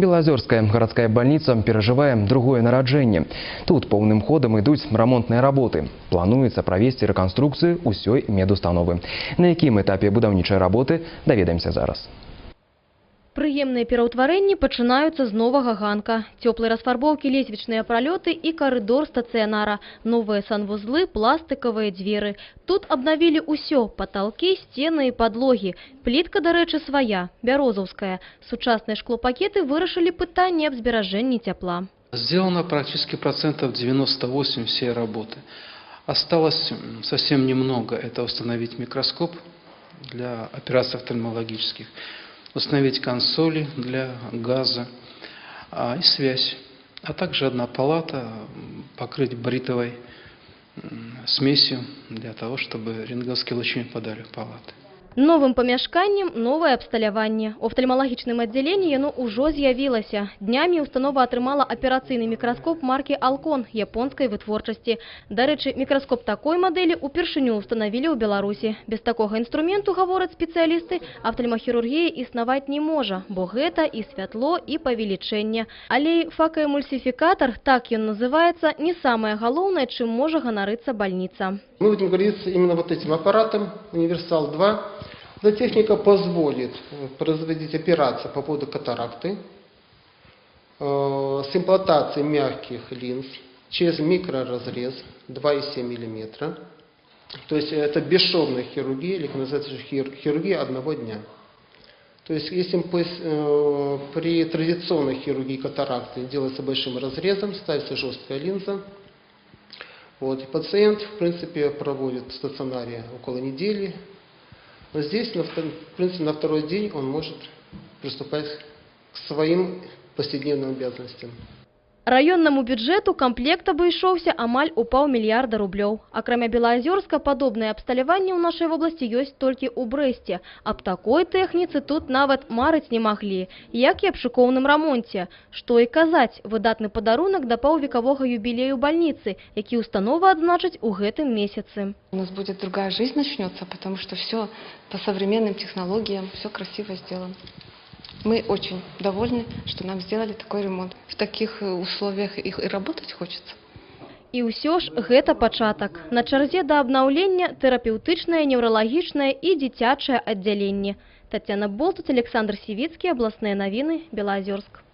Белоозерская городская больница переживае другое нараджэнне. Тут полным ходом идут ремонтные работы. Плануецца провести реконструкцию усёй медустановы. На якім этапе будаўнічай работы даведаемся зараз. Прыемныя пераўтварэнні пачынаюцца з новага ганка. Цёплай расфарбоўкі лесвічныя пралёты і карыдор стацыянара. Новыя санвузлы, пластыкавыя дзверы. Тут абнавілі ўсё – паталкі, сцены і падлогі. Плітка, дарэчы, свая, бярозаўская. Сучасныя шклопакеты вырашылі пытанне аб зберажэнні цяпла. Сделано практически процентов 98 всей работы. Осталось совсем немного. Это установить микроскоп для операций офтальмологических, установить консоли для газа и связь, а также одна палата покрыть баритовой смесью для того, чтобы рентгеновские лучи не попадали в палаты. Новым памяшканнем новае абсталяванне. У офтальмалагічным аддзяленні яно ўжо з'явілася. Днямі установа атрымала аперацыйны мікраскоп маркі Алкон японскай вытворчасці. Дарэчы, мікраскоп такой мадэлі упершыню устанавілі ў Беларусі. Без такога інструменту, гавораць спецыялісты, офтальмахірургія існаваць не можа, бо гэта і святло, і павелічэнне. Але факоэмульсіфікатор, так ён называецца, не самае галоўнае, чым можа ганарыцца больница. Мы будем гордиться именно вот этим аппаратом «Универсал-2». Эта техника позволит производить операции по поводу катаракты с имплантацией мягких линз через микроразрез 2,7 мм. То есть это бесшовная хирургия, или, как называется, хирургия одного дня. То есть если при традиционной хирургии катаракты делается большим разрезом, ставится жесткая линза. Вот, пациент, в принципе, проводит в стационаре около недели. Но здесь, в принципе, на второй день он может приступать к своим повседневным обязанностям. Раённаму бюджэту камплект абышоўся амаль у паўмільярда рублёў. Акрамя Белаазёрска, падобнае абсталяванне ў нашай вобласці ёсць толькі ў Брэсце. Аб такой тэхніцы тут нават марыць не маглі, як і аб шыкоўным рамонце. Што і казаць, выдатны падарунак да паўвекавога юбілею больницы, які установа адзначыць у гэтым месяцы. У нас будет другая жизнь начнется, потому что все по современным технологиям, все красиво сделано. Мы очень довольны, что нам сделали такой ремонт. В таких условиях и работать хочется. І ўсё ж гэта пачатак. На чарзе да абнаўлення тэрапеўтычнае, неўралагічнае і дзіцячае аддзяленне. Тацяна Болтуць, Александр Сівіцкі, абласныя навіны, Белаазёрск.